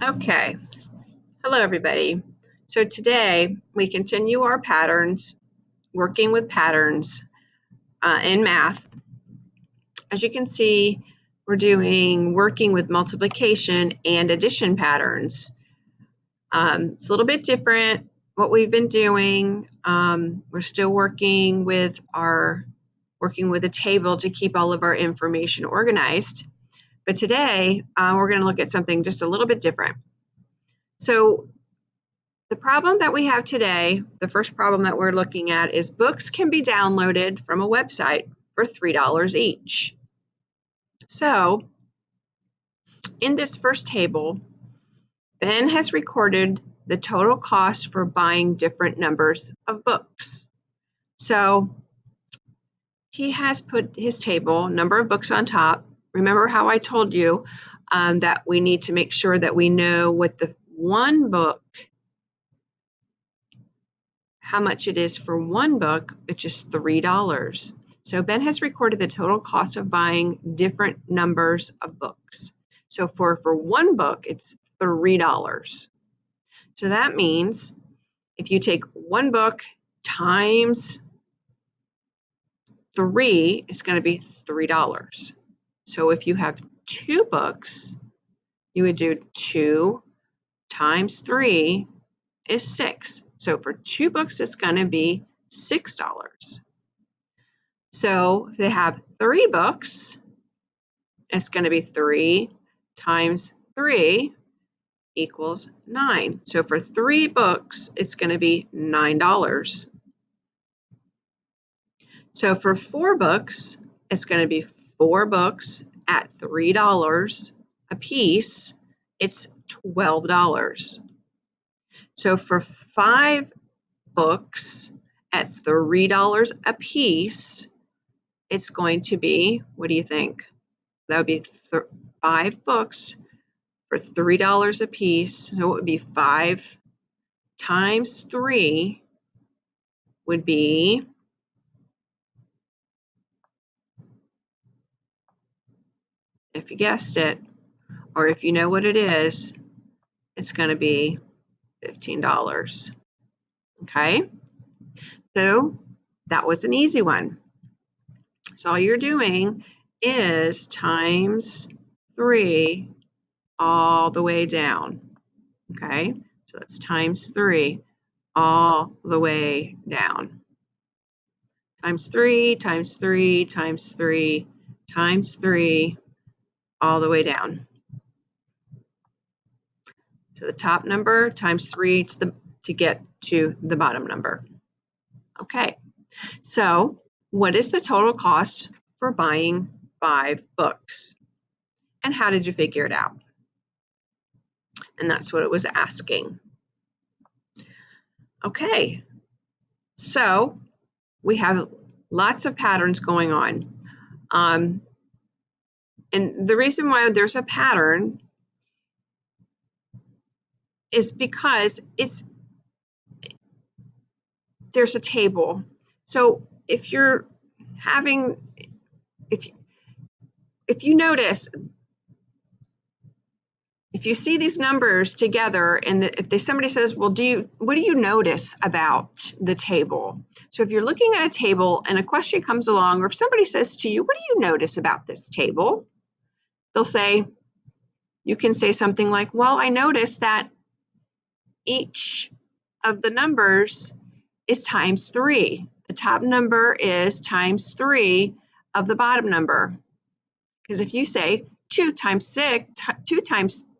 Okay, hello everybody. So today we continue our patterns, working with patterns in math. As you can see, we're working with multiplication and addition patterns. It's a little bit different what we've been doing. We're still working with a table to keep all of our information organized. But today we're going to look at something just a little bit different. So the problem that we have today, the first problem that we're looking at, is books can be downloaded from a website for $3 each. So in this first table, Ben has recorded the total cost for buying different numbers of books. So he has put his table, number of books on top. Remember how I told you that we need to make sure that we know what the one book, how much it is for one book, which is $3. So Ben has recorded the total cost of buying different numbers of books. So for one book, it's $3. So that means if you take one book times 3, it's going to be $3. So if you have two books, you would do 2 times 3 is 6. So for two books, it's going to be $6. So if they have 3 books, it's going to be 3 times 3 equals 9. So for 3 books, it's going to be $9. So for 4 books, it's going to be 4 books at $3 a piece. It's $12. So for 5 books at $3 a piece, it's going to be, what do you think? That would be 5 books for $3 a piece. So it would be 5 times 3 would be, if you guessed it, or if you know what it is, it's going to be $15. Okay, so that was an easy one. So all you're doing is times 3 all the way down. Okay, so that's times 3 all the way down. Times 3, times 3, times 3, times 3, all the way down. So the top number times 3 to get to the bottom number. Okay, so what is the total cost for buying 5 books? And how did you figure it out? And that's what it was asking. Okay, so we have lots of patterns going on. And the reason why there's a pattern is because there's a table. So if you notice, if you see these numbers together, and if somebody says, well, what do you notice about the table? So if you're looking at a table and a question comes along, or if somebody says to you, what do you notice about this table? You can say something like, well, I noticed that each of the numbers is times 3. The top number is times 3 of the bottom number. Because if you say 2 times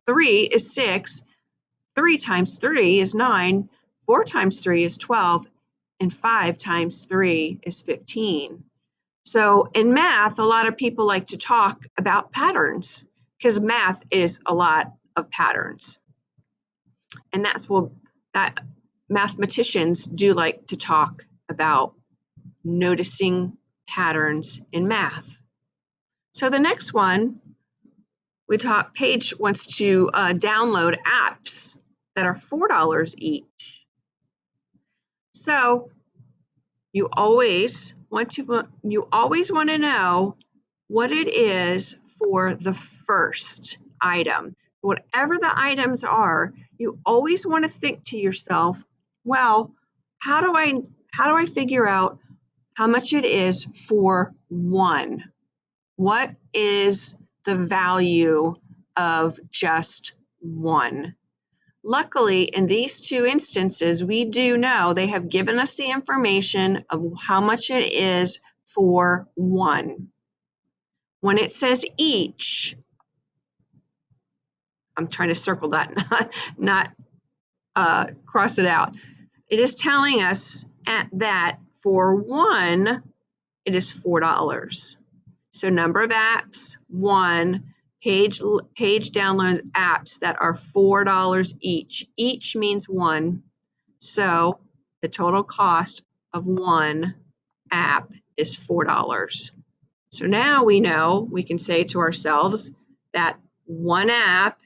3 is 6, 3 times 3 is 9, 4 times 3 is 12, and 5 times 3 is 15. So in math, a lot of people like to talk about patterns because math is a lot of patterns. And that mathematicians do like to talk about noticing patterns in math. So the next one, Paige wants to download apps that are $4 each. So you always want to know what it is for the first item. whatever the items are, you always want to think to yourself, well, how do I figure out how much it is for one? What is the value of just one? Luckily, in these two instances, we do know they have given us the information of how much it is for one. When it says each, I'm trying to circle that, not cross it out. It is telling us that for one, it is $4. So number of apps, one, page downloads apps that are $4 each. Each means one. So the total cost of one app is $4. So now we know, we can say to ourselves that one app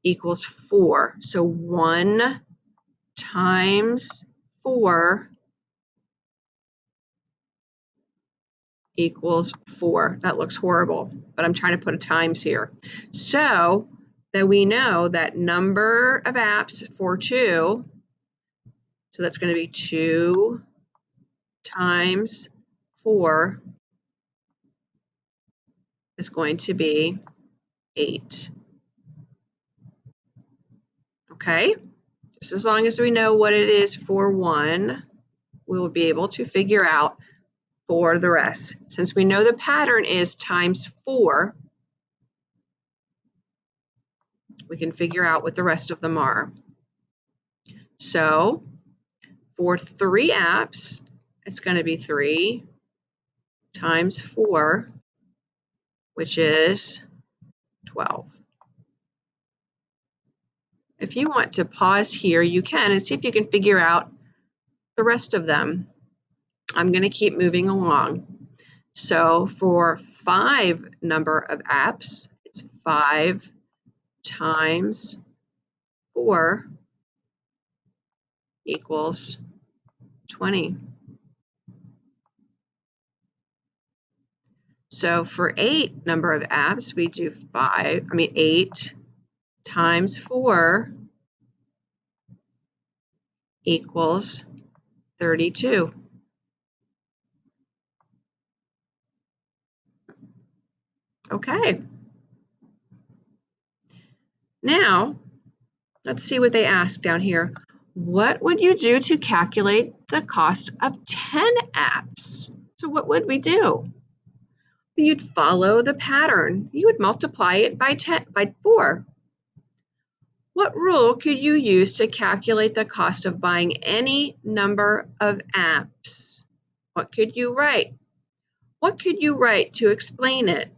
equals 4. So 1 times 4 equals 4. That looks horrible, but I'm trying to put a times here. So that we know that number of apps for 2, so that's going to be 2 times 4 is going to be 8. Okay, just as long as we know what it is for 1, we will be able to figure out for the rest. Since we know the pattern is times 4, we can figure out what the rest of them are. So for 3 apps, it's going to be 3 times 4, which is 12. If you want to pause here, you can and see if you can figure out the rest of them. I'm going to keep moving along. So for 5 number of apps, it's 5 times 4 equals 20. So for 8 number of apps, we do 8 times 4 equals 32. Okay. Now, let's see what they ask down here. What would you do to calculate the cost of 10 apps? So what would we do? You'd follow the pattern. You would multiply it by 4. What rule could you use to calculate the cost of buying any number of apps? What could you write? What could you write to explain it?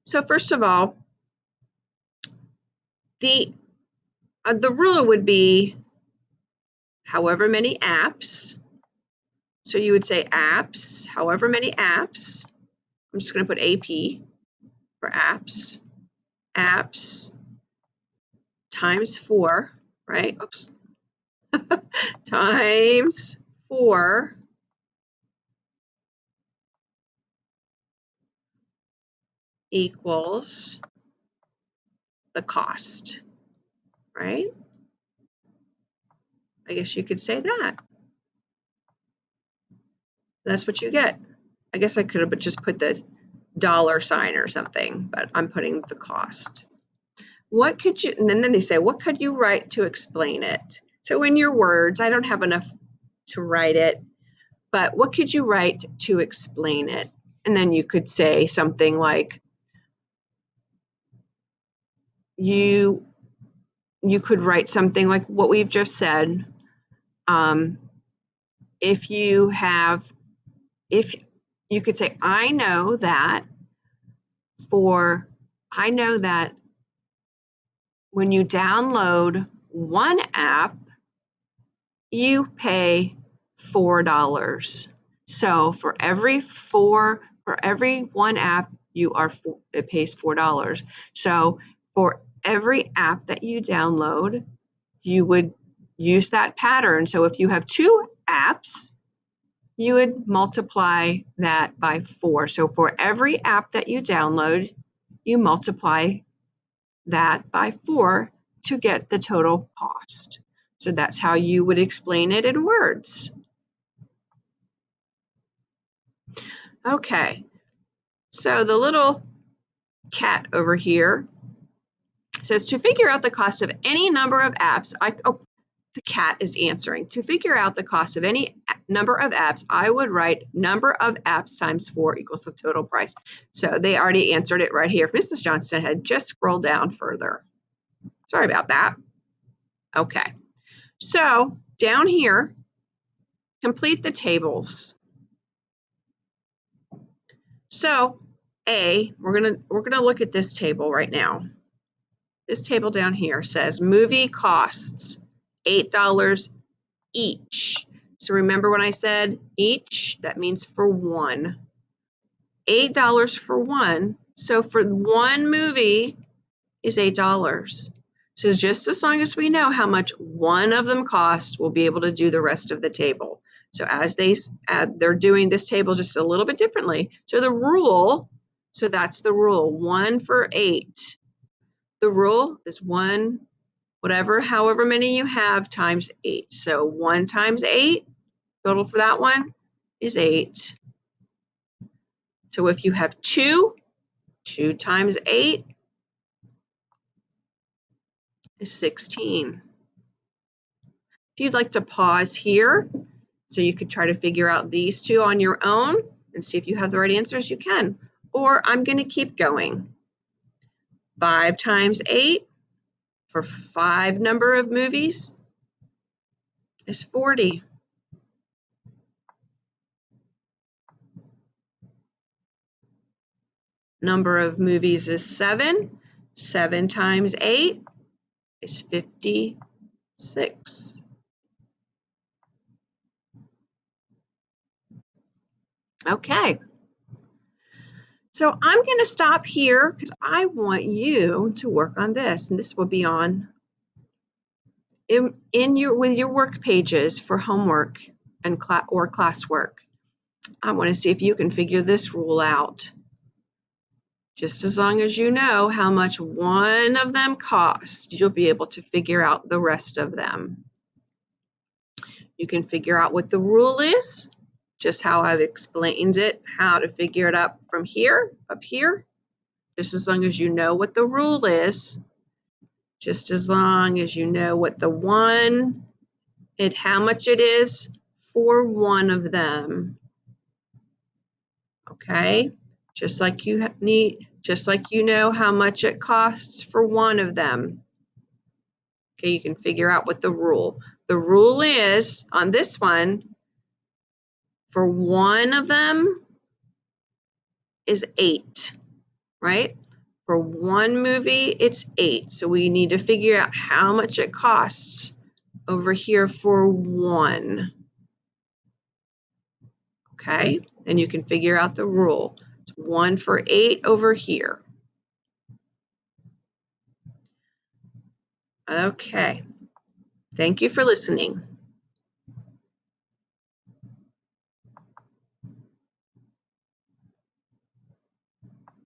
So first of all, the rule would be however many apps. So you would say apps, however many apps. I'm just going to put AP for apps. Apps times 4, right? Oops. Times 4 equals the cost, right? I guess you could say that. That's what you get. I guess I could have just put the dollar sign or something, but I'm putting the cost. What could you, and then they say, what could you write to explain it? So in your words, I don't have enough to write it, but what could you write to explain it? And then you could say something like, you could write something like what we've just said. If you could say, I know that when you download one app, you pay $4. So for every one app, it pays $4. So for every app that you download, you would use that pattern. So if you have 2 apps, you would multiply that by 4. So for every app that you download, you multiply that by 4 to get the total cost. So that's how you would explain it in words. Okay, so the little cat over here says to figure out the cost of any number of apps, the cat is answering. To figure out the cost of any number of apps, I would write number of apps times 4 equals the total price. So they already answered it right here. If Mrs. Johnston had just scrolled down further. Sorry about that. Okay, so down here, complete the tables. So we're gonna look at this table right now. This table down here says movie costs $8 each. So remember when I said each, that means for one. $8 for one. So for one movie is $8. So just as long as we know how much one of them cost, we'll be able to do the rest of the table. So as they're doing this table just a little bit differently. So the rule, so that's the rule, 1 for 8. The rule is 1, however many you have, times 8. So 1 times 8, total for that one is 8. So if you have 2 times 8 is 16. If you'd like to pause here, so you could try to figure out these two on your own and see if you have the right answers, you can. Or I'm going to keep going. 5 times 8 for 5 number of movies is 40. Number of movies is 7. 7 times 8 is 56. Okay. So I'm going to stop here because I want you to work on this, and this will be on with your work pages for homework and classwork. I want to see if you can figure this rule out. Just as long as you know how much one of them costs, you'll be able to figure out the rest of them. You can figure out what the rule is, just how I've explained it, how to figure it up from here, up here. Just as long as you know what the rule is, just as long as you know what the how much it is for one of them. Okay, just like you know how much it costs for one of them. Okay, you can figure out what the rule is on this one. For one of them is 8, right? For one movie, it's 8. So we need to figure out how much it costs over here for one. Okay, and you can figure out the rule. It's 1 for 8 over here. Okay, thank you for listening.